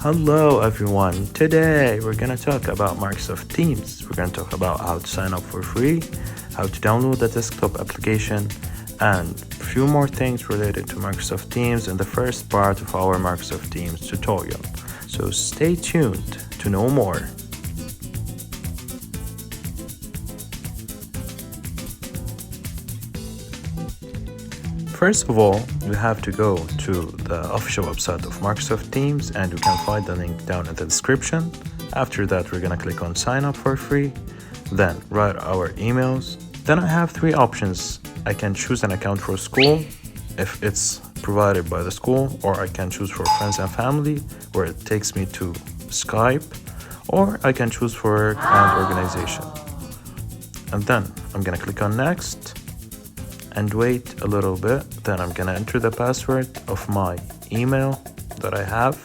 Hello everyone, today we're gonna talk about Microsoft Teams. We're gonna talk about how to sign up for free, how to download the desktop application, and a few more things related to Microsoft Teams in the first part of our Microsoft Teams tutorial. So stay tuned to know more. First of all, we have to go to the official website of Microsoft Teams, and you can find the link down in the description. After that, we're gonna click on sign up for free, then write our emails. Then I have three options. I can choose an account for school if it's provided by the school, or I can choose for friends and family where it takes me to Skype, or I can choose for work and organization. And then I'm gonna click on next and wait a little bit. Then I'm gonna enter the password of my email that I have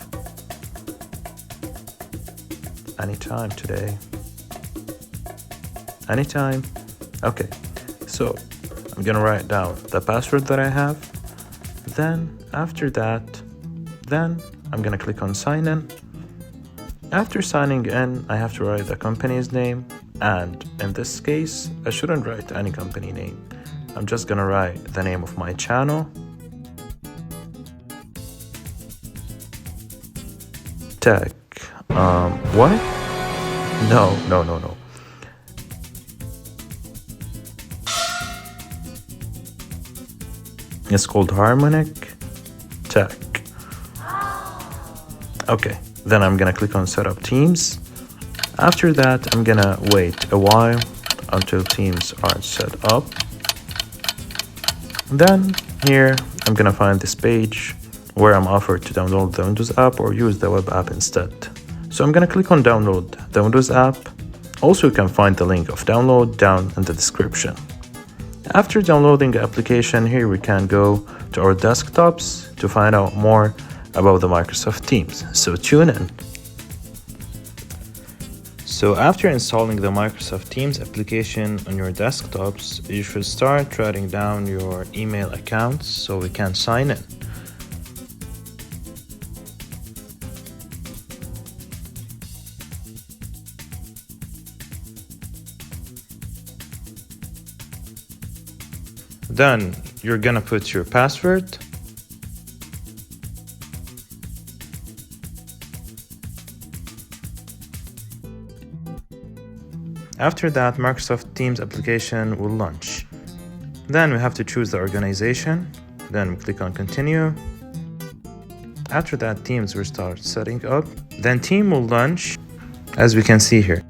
anytime today. Anytime. Okay, so I'm gonna write down the password that I have. Then after that, I'm gonna click on sign in. After signing in, I have to write the company's name, and in this case, I shouldn't write any company name. I'm just gonna write the name of my channel, tech, what? No. It's called Harmonic Tech. Okay, then I'm gonna click on Setup Teams. After that, I'm gonna wait a while until Teams are set up. Then here, I'm gonna find this page where I'm offered to download the Windows app or use the web app instead. So I'm gonna click on download the Windows app. Also, you can find the link of download down in the description. After downloading the application, here we can go to our desktops to find out more about the Microsoft Teams. So tune in. So after installing the Microsoft Teams application on your desktops, you should start writing down your email accounts so we can sign in. Then you're gonna put your password. After that, Microsoft Teams application will launch. Then we have to choose the organization. Then we click on continue. After that, Teams will start setting up. Then Team will launch, as we can see here.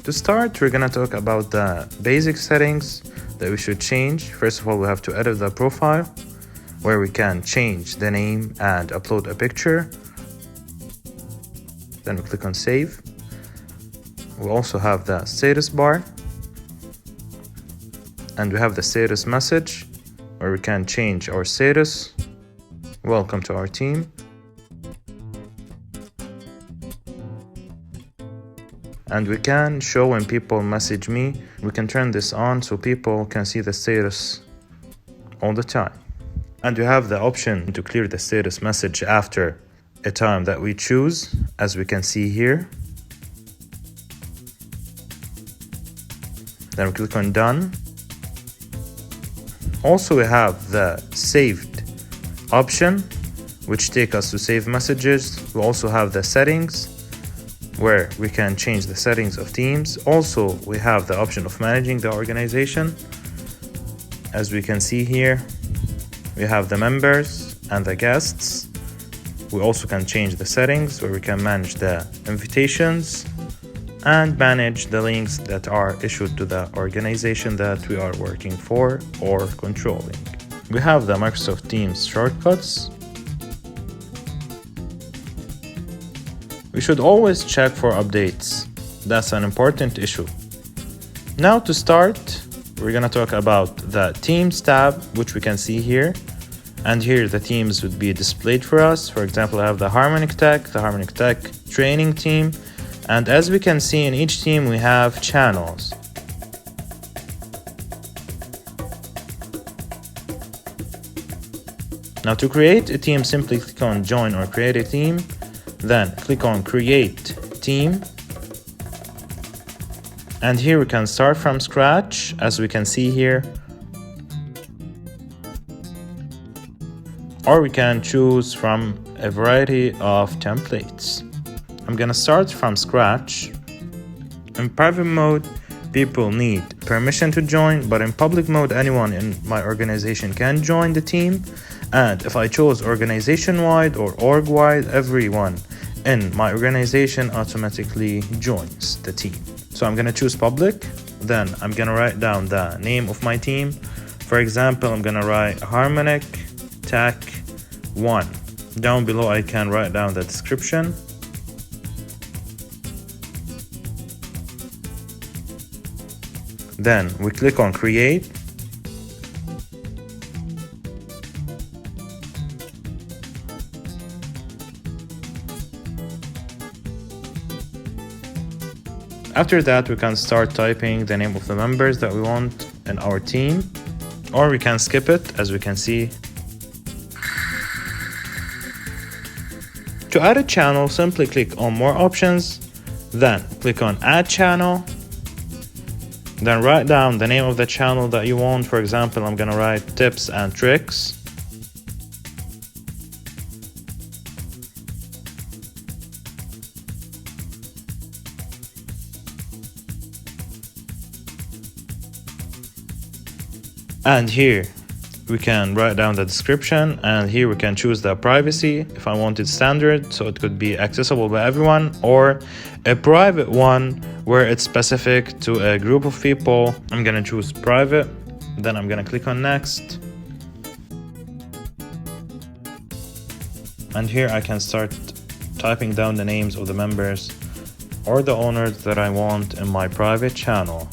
To start, we're gonna talk about the basic settings that we should change. First of all, we have to edit the profile, where we can change the name and upload a picture. Then we click on save. We also have the status bar, and we have the status message where we can change our status. Welcome to our team. And we can show when people message me. We can turn this on so people can see the status all the time. And we have the option to clear the status message after a time that we choose, as we can see here. Then we click on done. Also, we have the saved option, which take us to save messages. We also have the settings, where we can change the settings of Teams. Also, we have the option of managing the organization. As we can see here, we have the members and the guests. We also can change the settings where we can manage the invitations and manage the links that are issued to the organization that we are working for or controlling. We have the Microsoft Teams shortcuts. We should always check for updates. That's an important issue. Now to start, we're gonna talk about the Teams tab, which we can see here. And here the teams would be displayed for us. For example, I have the Harmonic Tech training team. And as we can see, in each team we have channels. Now to create a team, simply click on join or create a team, then click on create team. And here we can start from scratch, as we can see here. Or we can choose from a variety of templates. I'm gonna start from scratch. In private mode, people need permission to join, but in public mode, anyone in my organization can join the team. And if I chose organization-wide or org-wide, everyone in my organization automatically joins the team. So I'm gonna choose public, then I'm gonna write down the name of my team. For example, I'm gonna write Harmonic Tech 1. Down below I can write down the description. Then we click on create. After that, we can start typing the name of the members that we want in our team, or we can skip it, as we can see. To add a channel, simply click on more options, then click on add channel, then write down the name of the channel that you want. For example, I'm gonna write tips and tricks. And here we can write down the description, and here we can choose the privacy. If I want it standard, so it could be accessible by everyone, or a private one where it's specific to a group of people. I'm gonna choose private, then I'm gonna click on next. And here I can start typing down the names of the members or the owners that I want in my private channel.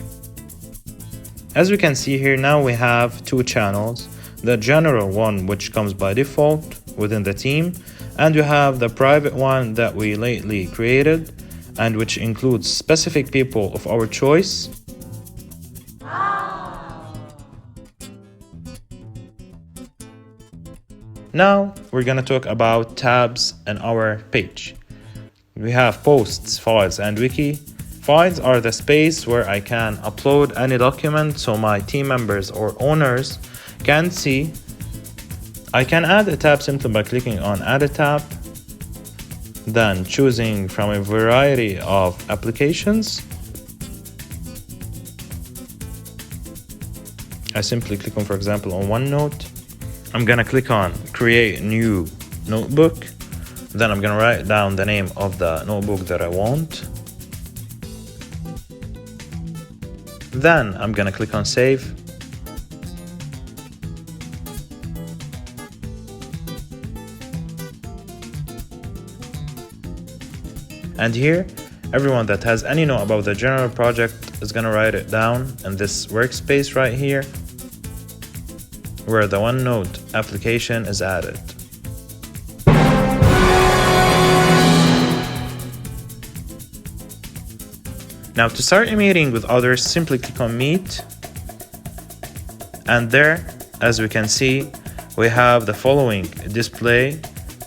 As we can see here, now we have two channels. The general one, which comes by default within the team, and you have the private one that we lately created, and which includes specific people of our choice. Now we're gonna talk about tabs in our page. We have posts, files, and wiki. Files are the space where I can upload any document so my team members or owners can see. I can add a tab simply by clicking on add a tab, then choosing from a variety of applications. I simply click on, for example, on OneNote. I'm gonna click on create new notebook, then I'm gonna write down the name of the notebook that I want. Then I'm gonna click on save. And here, everyone that has any note about the general project is gonna write it down in this workspace right here, where the OneNote application is added. Now to start a meeting with others, simply click on meet. And there, as we can see, we have the following display.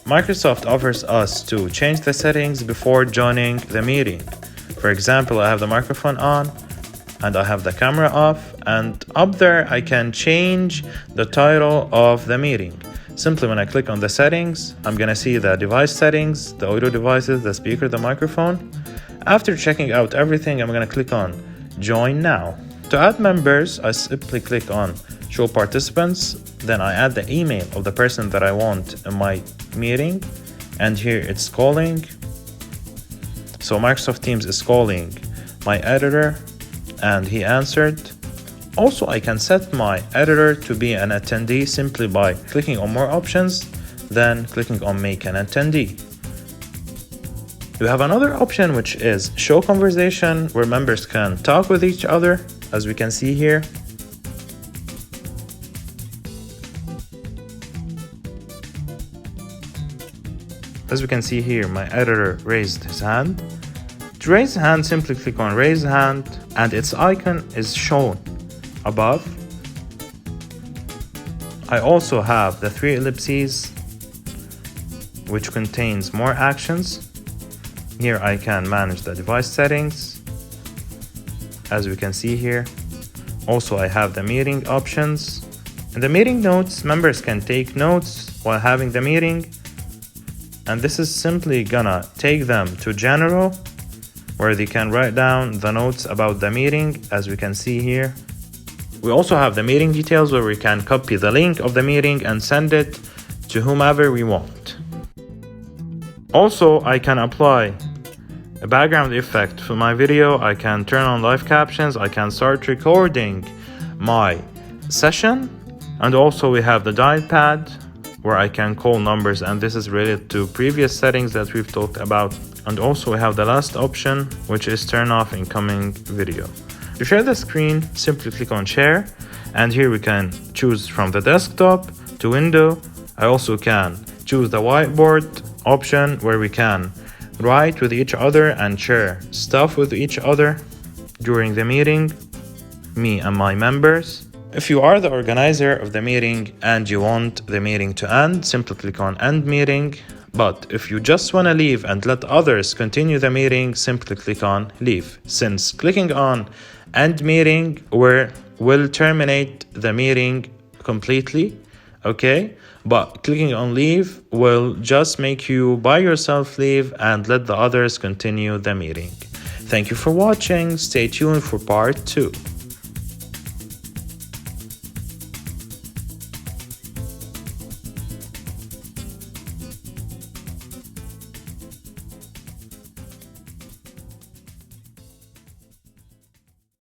Microsoft offers us to change the settings before joining the meeting. For example, I have the microphone on and I have the camera off, and up there I can change the title of the meeting. Simply when I click on the settings, I'm gonna see the device settings, the audio devices, the speaker, the microphone. After checking out everything, I'm gonna click on join now. To add members, I simply click on show participants, then I add the email of the person that I want in my meeting, and here it's calling. So Microsoft Teams is calling my editor, and he answered. Also, I can set my editor to be an attendee simply by clicking on more options, then clicking on make an attendee. We have another option, which is show conversation, where members can talk with each other, as we can see here. As we can see here, my editor raised his hand. To raise hand, simply click on raise hand, and its icon is shown above. I also have the 3 ellipses, which contains more actions. Here I can manage the device settings, as we can see here. Also, I have the meeting options. In the meeting notes, members can take notes while having the meeting. And this is simply gonna take them to general, where they can write down the notes about the meeting, as we can see here. We also have the meeting details, where we can copy the link of the meeting and send it to whomever we want. Also, I can apply a background effect for my video. I can turn on live captions. I can start recording my session. And also we have the dial pad, where I can call numbers, and this is related to previous settings that we've talked about. And also we have the last option, which is turn off incoming video. To share the screen, simply click on share, and here we can choose from the desktop to window. I also can choose the whiteboard option, where we can write with each other and share stuff with each other during the meeting, me and my members. If you are the organizer of the meeting and you want the meeting to end, simply click on end meeting. But if you just want to leave and let others continue the meeting, simply click on leave. Since clicking on end meeting will terminate the meeting completely, okay? But clicking on leave will just make you by yourself leave and let the others continue the meeting. Thank you for watching. Stay tuned for part 2.